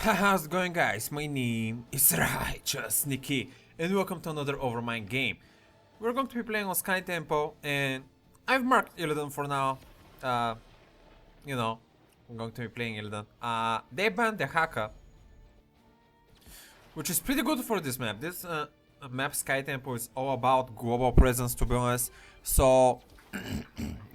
How's it going, guys? My name is RighteousNicky and welcome to another Overmind game. We're going to be playing on Sky Tempo and I've marked Illidan for now. You know, I'm going to be playing Illidan. They banned the Haka, which is pretty good for this map. This map, Sky Tempo, is all about global presence, to be honest. So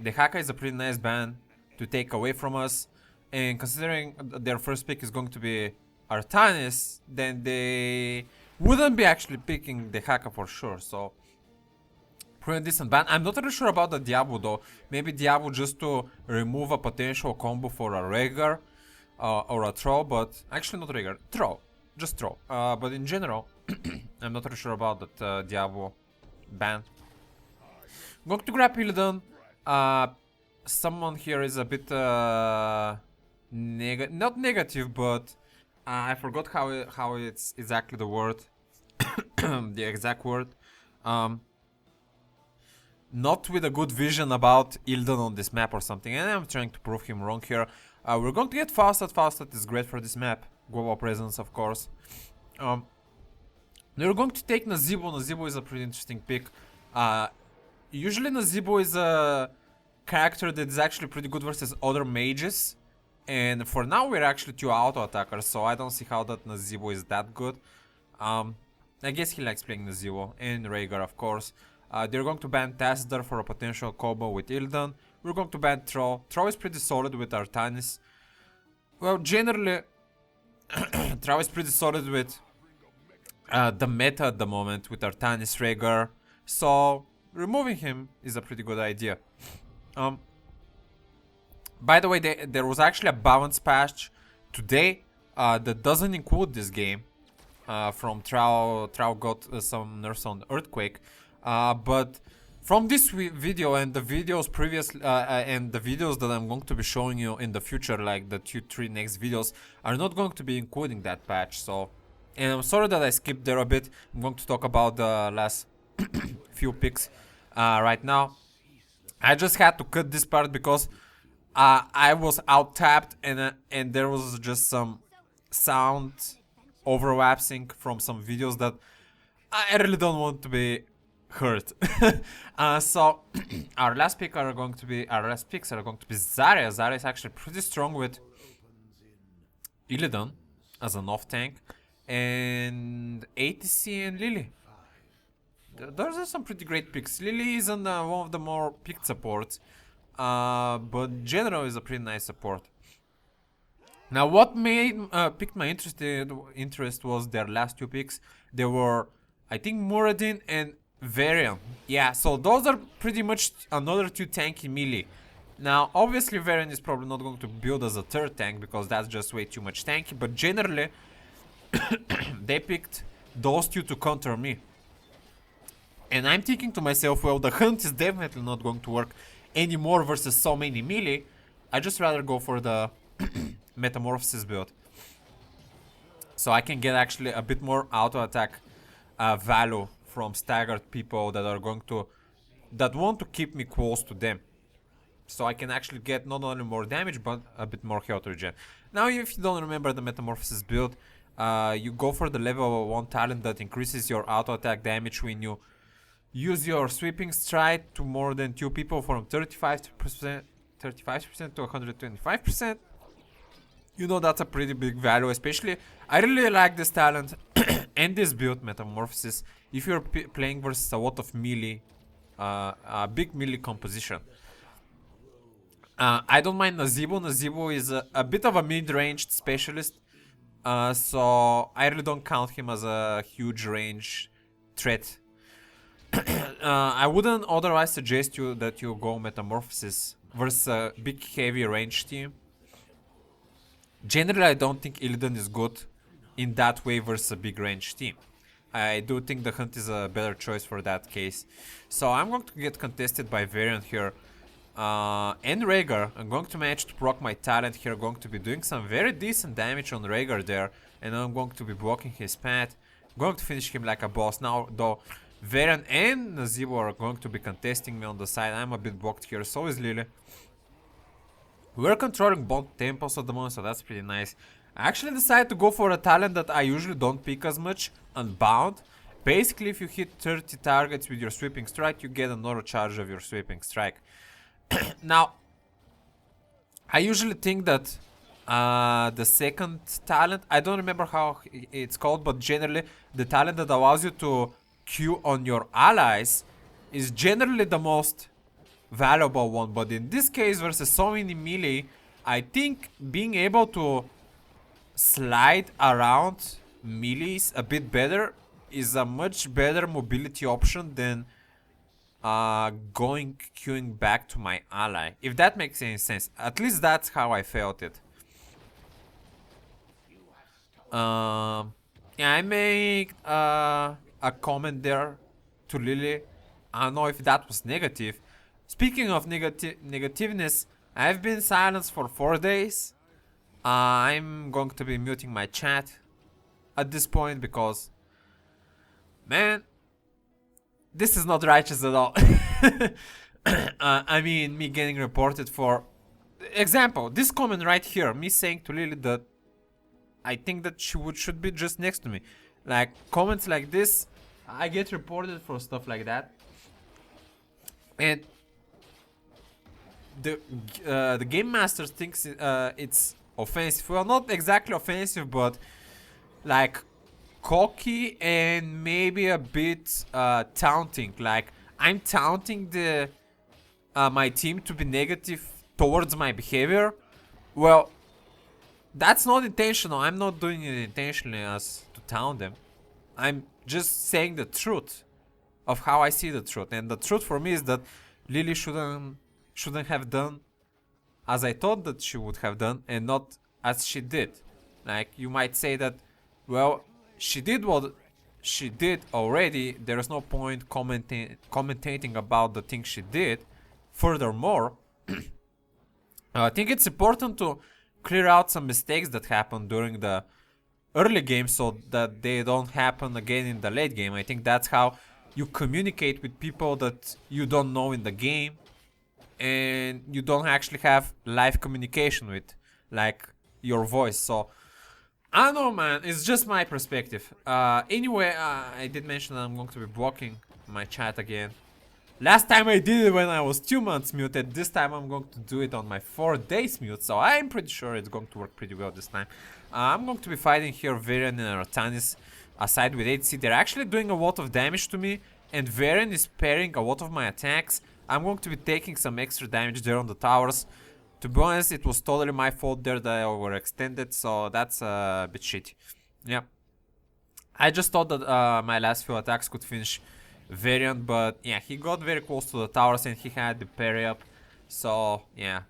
the Haka is a pretty nice ban to take away from us. And considering their first pick is going to be Artanis, then they wouldn't be actually picking the Haka for sure. So pretty decent ban. I'm not really sure about the Diablo though. Maybe Diablo just to remove a potential combo for a Rhaegar or a Troll, but actually not Rhaegar, Troll, just Troll. But in general, I'm not really sure about that Diablo ban. I'm going to grab Illidan. Someone here is a bit not negative, but I forgot how it's exactly the word, the exact word. Not with a good vision about Illidan on this map or something, and I'm trying to prove him wrong here. We're going to get Fasted. Fasted is great for this map. Global presence, of course. We're going to take Nazeebo. Nazeebo is a pretty interesting pick. Usually Nazeebo is a character that is actually pretty good versus other mages. And for now we're actually two auto attackers, so I don't see how that Nazeebo is that good. I guess he likes playing Nazeebo and Rhaegar, of course. They're going to ban Tassadar for a potential combo with Illidan. We're going to ban Troll. Troll is pretty solid with Artanis. Well, generally, Troll is pretty solid with the meta at the moment with Artanis, Rhaegar. So removing him is a pretty good idea. By the way, there was actually a balance patch today that doesn't include this game. From Troll got some nerfs on Earthquake, but from this video and the videos previously and the videos that I'm going to be showing you in the future, like the 2-3 next videos, are not going to be including that patch. So, and I'm sorry that I skipped there a bit. I'm going to talk about the last few picks right now. I just had to cut this part because I was out tapped and there was just some sound overlapping from some videos that I really don't want to be heard. So our last picks are going to be Zarya. Zarya is actually pretty strong with Illidan as an off tank and ATC and Lily. Those are some pretty great picks. Lily isn't one of the more picked supports, but General is a pretty nice support. Now, what piqued my interest was their last two picks. They were, I think, Muradin and Varian. Yeah, so those are pretty much another two tanky melee. Now, obviously, Varian is probably not going to build as a third tank because that's just way too much tanky. But generally, they picked those two to counter me. And I'm thinking to myself, well, the hunt is definitely not going to work anymore versus so many melee. I just rather go for the Metamorphosis build, so I can get actually a bit more auto attack value from staggered people that want to keep me close to them. So I can actually get not only more damage but a bit more health regen. Now, if you don't remember the Metamorphosis build, you go for the level 1 talent that increases your auto attack damage when you use your sweeping stride to more than 2 people from 35% to 125%. You know, that's a pretty big value, especially I really like this talent and this build, Metamorphosis, if you're playing versus a lot of melee, a big melee composition. I don't mind Nazeebo. Nazeebo is a bit of a mid-ranged specialist, so I really don't count him as a huge range threat. I wouldn't otherwise suggest you that you go Metamorphosis versus a big heavy range team. Generally, I don't think Illidan is good in that way versus a big range team. I do think the Hunt is a better choice for that case. So I'm going to get contested by Variant here. And Rhaegar. I'm going to manage to proc my talent here. Going to be doing some very decent damage on Rhaegar there. And I'm going to be blocking his path. Going to finish him like a boss. Now, though, Varian and Nazeebo are going to be contesting me on the side. I'm a bit blocked here. So is Lily. We're controlling both tempos at the moment, so that's pretty nice. I actually decided to go for a talent that I usually don't pick as much, Unbound. Basically, if you hit 30 targets with your sweeping strike, you get an auto charge of your sweeping strike. Now, I usually think that the second talent, I don't remember how it's called, but generally the talent that allows you to Q on your allies is generally the most valuable one. But in this case, versus so many melee, I think being able to slide around melees a bit better is a much better mobility option than going queuing back to my ally, if that makes any sense. At least that's how I felt it. Yeah, I made a comment there to Lily. I don't know if that was negative. Speaking of negativeness, I've been silenced for 4 days. I'm going to be muting my chat at this point because, man, this is not righteous at all. I mean, me getting reported for example, this comment right here, me saying to Lily that I think that she should be just next to me. Like, comments like this, I get reported for stuff like that. And the game master thinks it's offensive. Well, not exactly offensive, but like cocky and maybe a bit taunting. Like, I'm taunting the my team to be negative towards my behavior. Well, that's not intentional. I'm not doing it intentionally as to taunt them. I'm just saying the truth of how I see the truth. And the truth for me is that Lily shouldn't have done as I thought that she would have done, and not as she did. Like, you might say that, well, she did what she did already. There is no point commentating about the things she did. Furthermore, I think it's important to clear out some mistakes that happened during the early game so that they don't happen again in the late game. I think that's how you communicate with people that you don't know in the game and you don't actually have live communication with, like your voice. So I don't know, man, it's just my perspective. Anyway, I did mention that I'm going to be blocking my chat again. Last time I did it when I was 2 months muted. This time I'm going to do it on my 4 days mute, so I'm pretty sure it's going to work pretty well this time. I'm going to be fighting here Varian and Artanis aside with 8C. They're actually doing a lot of damage to me, and Varian is pairing a lot of my attacks. I'm going to be taking some extra damage there on the towers. To be honest, it was totally my fault there that I overextended, so that's a bit shitty. Yeah. I just thought that my last few attacks could finish Variant, but yeah, he got very close to the towers and he had the parry up. So yeah,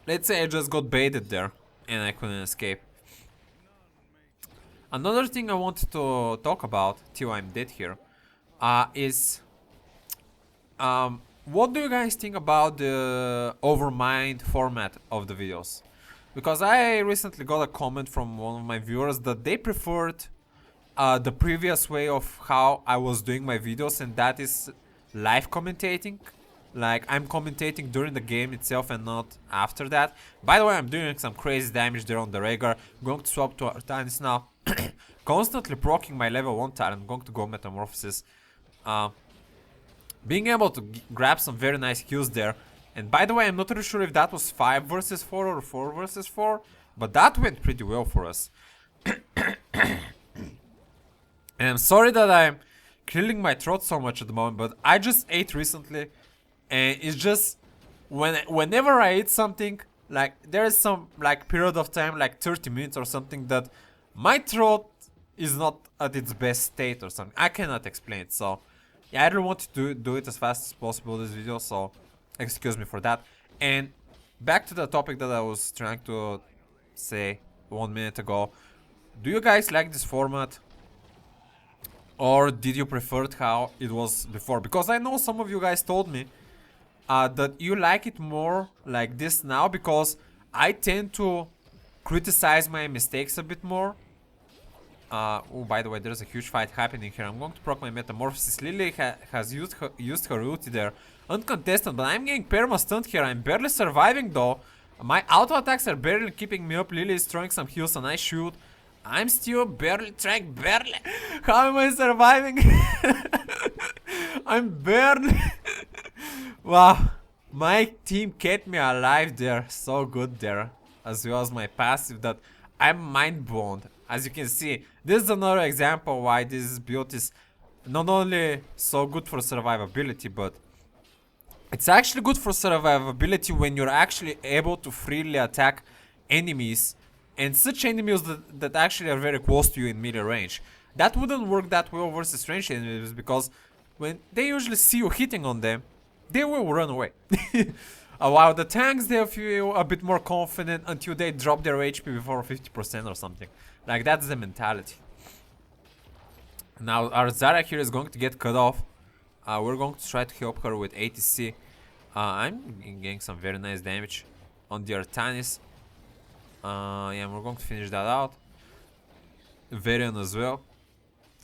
let's say I just got baited there and I couldn't escape. Another thing I wanted to talk about till I'm dead here is what do you guys think about the Overmind format of the videos? Because I recently got a comment from one of my viewers that they preferred the previous way of how I was doing my videos, and that is live commentating. Like, I'm commentating during the game itself and not after that. By the way, I'm doing some crazy damage there on the regular. I'm going to swap to Artanis now. Constantly proccing my level 1 talent. I'm going to go Metamorphosis. Being able to grab some very nice kills there. And by the way, I'm not really sure if that was 5 versus 4 or 4 versus 4. But that went pretty well for us. And I'm sorry that I'm clearing my throat so much at the moment, but I just ate recently, and it's just whenever I eat something, like there is some like period of time, like 30 minutes or something, that my throat is not at its best state or something. I cannot explain it. So yeah, I really want to do it as fast as possible this video, so excuse me for that. And back to the topic that I was trying to say 1 minute ago. Do you guys like this format? Or did you prefer how it was before? Because I know some of you guys told me that you like it more like this now, because I tend to criticize my mistakes a bit more. Oh, by the way, there's a huge fight happening here. I'm going to proc my Metamorphosis. Lily has used her ulti there. Uncontested, but I'm getting perma-stunned here. I'm barely surviving though. My auto attacks are barely keeping me up. Lily is throwing some heals and I shoot. I'm still barely trying, barely. How am I surviving? I'm barely. Wow. My team kept me alive there. So good there. As well as my passive that I'm mind blown. As you can see, this is another example why this build is not only so good for survivability, but it's actually good for survivability when you're actually able to freely attack enemies, and such enemies that actually are very close to you in melee range. That wouldn't work that well versus ranged enemies, because when they usually see you hitting on them, they will run away. While the tanks, they feel a bit more confident until they drop their HP before 50% or something. Like, that's the mentality. Now our Zarya here is going to get cut off. We're going to try to help her with ATC. I'm getting some very nice damage on the Artanis. Yeah, we're going to finish that out. Varian as well.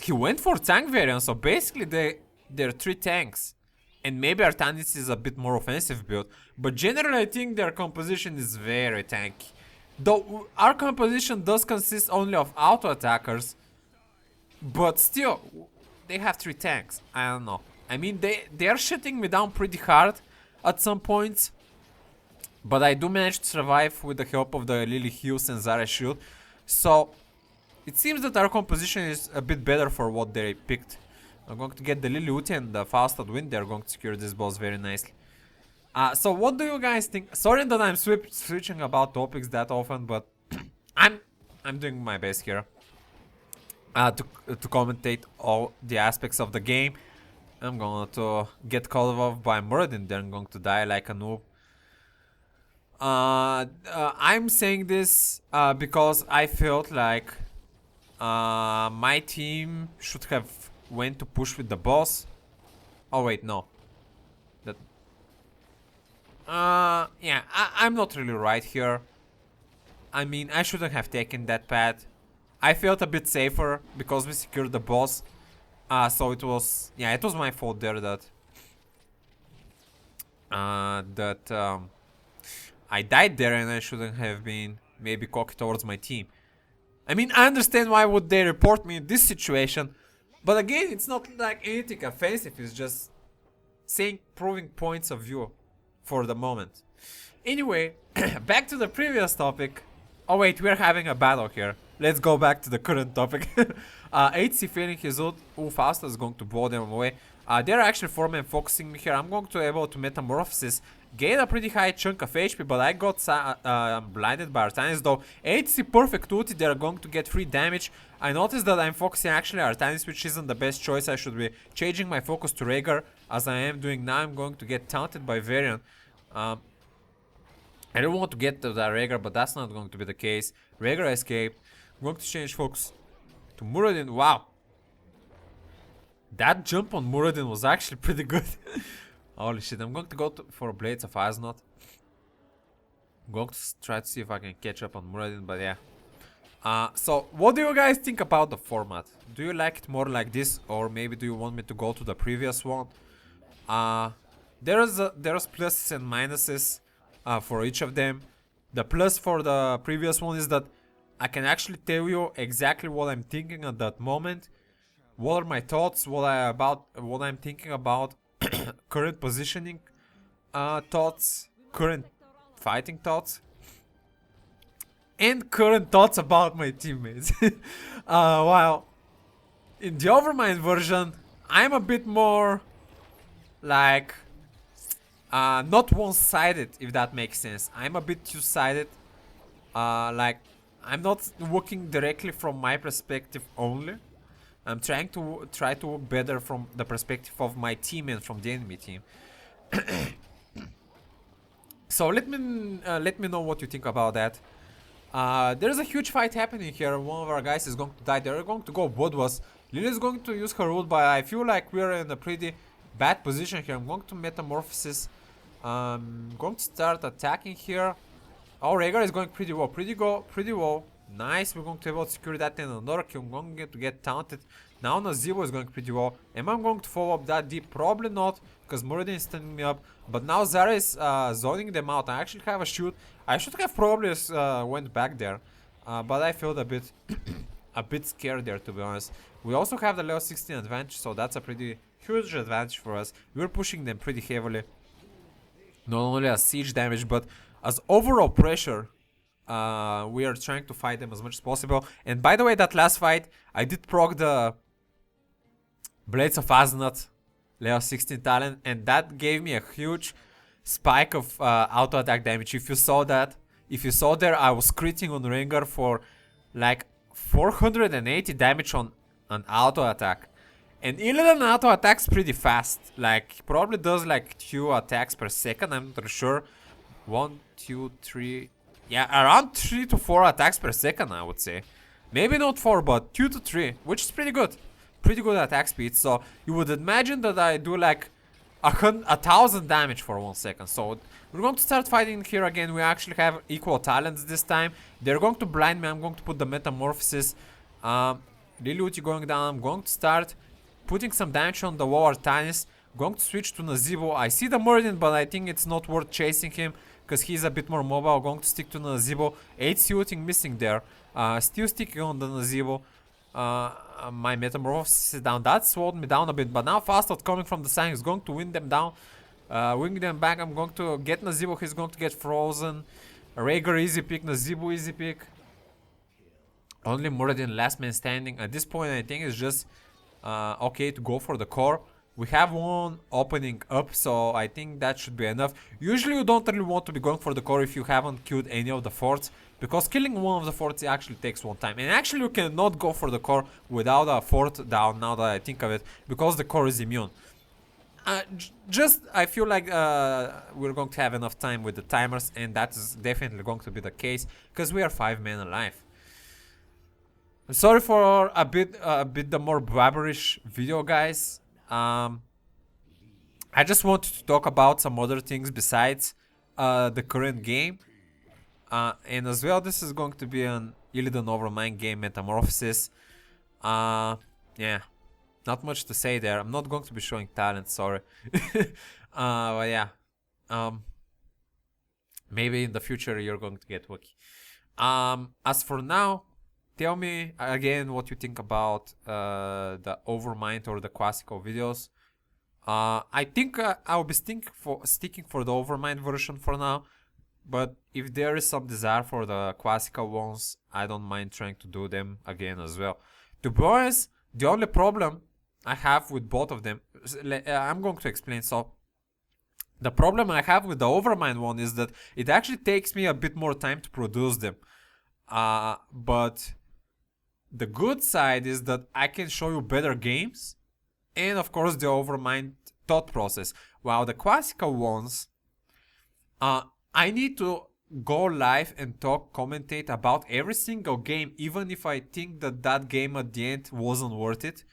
He went for tank Varian, so basically they're 3 tanks. And maybe Artanis is a bit more offensive build. But generally I think their composition is very tanky. Though our composition does consist only of auto attackers. But still, they have 3 tanks. I don't know. I mean, they are shutting me down pretty hard at some points. But I do manage to survive with the help of the Lily heals and Zarya shield. So it seems that our composition is a bit better for what they picked. I'm going to get the Lily ulti and the Faustad wind. They're going to secure this boss very nicely. So what do you guys think? Sorry that I'm switching about topics that often, but I'm doing my best here to commentate all the aspects of the game. I'm going to get called off by Muradin. Then I'm going to die like a noob. I'm saying this because I felt like my team should have went to push with the boss. Oh wait, no. That. Yeah, I'm not really right here. I mean, I shouldn't have taken that path. I felt a bit safer because we secured the boss. So it was, yeah, it was my fault there that I died there, and I shouldn't have been maybe cocky towards my team. I mean, I understand why would they report me in this situation, but again, it's not like anything offensive. It's just saying, proving points of view for the moment. Anyway, back to the previous topic. Oh wait, we're having a battle here. Let's go back to the current topic. HC failing his ult. Faustad is going to blow them away. They're actually 4-man focusing me here. I'm going to be able to metamorphosis, gain a pretty high chunk of HP, but I got blinded by Artanis. Though HC perfect ulti, they're going to get free damage. I noticed that I'm focusing actually Artanis, which isn't the best choice. I should be changing my focus to Rhaegar, as I am doing now. I'm going to get taunted by Varian. I don't want to get to the Rhaegar, but that's not going to be the case. Rhaegar escaped. I'm going to change focus to Muradin. Wow. That jump on Muradin was actually pretty good. Holy shit, I'm going to go for Blades of Aznot. I'm going to try to see if I can catch up on Muradin, but yeah. So, what do you guys think about the format? Do you like it more like this, or maybe do you want me to go to the previous one? There's pluses and minuses for each of them. The plus for the previous one is that I can actually tell you exactly what I'm thinking at that moment. What are my thoughts? What I'm thinking about current positioning thoughts, current fighting thoughts, and current thoughts about my teammates. While in the Overmind version, I'm a bit more like not one-sided, if that makes sense. I'm a bit two-sided. Like, I'm not working directly from my perspective only. I'm trying to work better from the perspective of my team and from the enemy team. So let me know what you think about that. There's a huge fight happening here. One of our guys is going to die. They're going to go Bloodlust. Lily is going to use her ult, but I feel like we're in a pretty bad position here. I'm going to metamorphosis. I'm going to start attacking here. Oh, Rhaegar is going pretty well. Nice, we're going to be able to secure that in another kill. I'm going to get taunted. Now Nazebo is going pretty well. Am I going to follow up that deep? Probably not, because Muradin is standing me up. But now Zara is zoning them out. I actually have a shoot. I should have probably went back there, but I felt a bit a bit scared there, to be honest. We also have the level 16 advantage, so that's a pretty huge advantage for us. We're pushing them pretty heavily, not only as siege damage, but as overall pressure. We are trying to fight them as much as possible. And by the way, that last fight, I did proc the Blades of Aznath level 16 talent, and that gave me a huge spike of auto attack damage. If you saw that, if you saw there, I was critting on Rengar for like 480 damage on an auto attack. And Illidan auto attacks pretty fast. Like, probably does like 2 attacks per second, I'm not sure. 1, 2, 3... Yeah, around 3 to 4 attacks per second, I would say. Maybe not 4, but 2 to 3, which is pretty good. Pretty good attack speed. So you would imagine that I do like 1,000 damage for 1 second. So we're going to start fighting here again. We actually have equal talents this time. They're going to blind me. I'm going to put the Metamorphosis. Liliuti going down. I'm going to start putting some damage on the wall Artanis. Going to switch to Nazeebo. I see the Muradin, but I think it's not worth chasing him, because he's a bit more mobile. Going to stick to Nazeebo. 8 shooting missing there. Still sticking on the Nazeebo. My Metamorphosis is down. That slowed me down a bit. But now Fast Out coming from the side is going to win them down. Wing them back. I'm going to get Nazeebo. He's going to get frozen. Rhaegar easy pick. Nazeebo easy pick. Only Muradin last man standing. At this point I think it's just okay to go for the core. We have one opening up, so I think that should be enough. Usually you don't really want to be going for the core if you haven't killed any of the forts, because killing one of the forts actually takes one time. And actually you cannot go for the core without a fort down, now that I think of it, because the core is immune. I feel like we're going to have enough time with the timers, and that is definitely going to be the case, because we are 5 men alive. I'm sorry for a bit the more blabberish video, guys. I just wanted to talk about some other things besides the current game, and as well this is going to be an Illidan Overmind game, Metamorphosis. Yeah, not much to say there. I'm not going to be showing talent, sorry. But yeah, maybe in the future you're going to get lucky. As for now, tell me again what you think about the Overmind or the classical videos. I think I'll be sticking for the Overmind version for now, but if there is some desire for the classical ones, I don't mind trying to do them again as well. To be honest, the only problem I have with both of them, I'm going to explain. So the problem I have with the Overmind one is that it actually takes me a bit more time to produce them, but the good side is that I can show you better games, and of course the Overmind thought process. While the classical ones, I need to go live and commentate about every single game, even if I think that that game at the end wasn't worth it.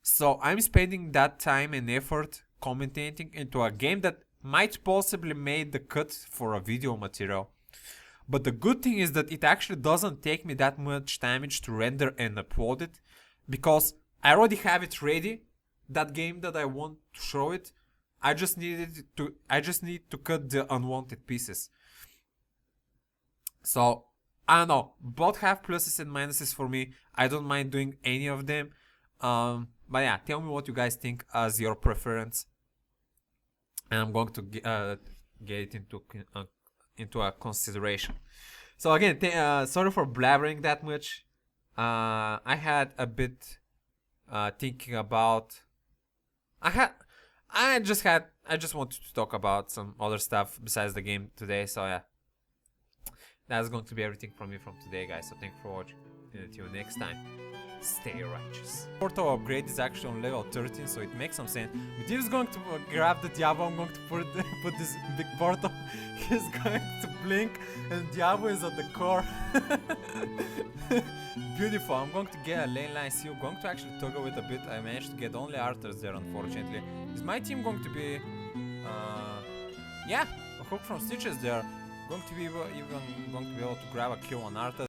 So I'm spending that time and effort commentating into a game that might possibly made the cut for a video material. But the good thing is that it actually doesn't take me that much damage to render and upload it, because I already have it ready, that game that I want to show it. I just need to cut the unwanted pieces. So I don't know, both have pluses and minuses for me. I don't mind doing any of them. But yeah, tell me what you guys think as your preference, and I'm going to get it into a consideration. So again, sorry for blabbering that much. I had a bit thinking about. I just wanted to talk about some other stuff besides the game today. So yeah, that's going to be everything from me from today, guys. So thank you for watching, and until next time, stay righteous. Portal upgrade is actually on level 13, so it makes some sense. Medivh is going to grab the Diablo. I'm going to put this big portal. He's going to blink, and Diablo is at the core. Beautiful. I'm going to get a lane line seal. Going to actually toggle it a bit. I managed to get only Arthurs there, unfortunately. Is my team going to be... yeah, a hook from Stitches there. Going to be able to grab a kill on Arthur.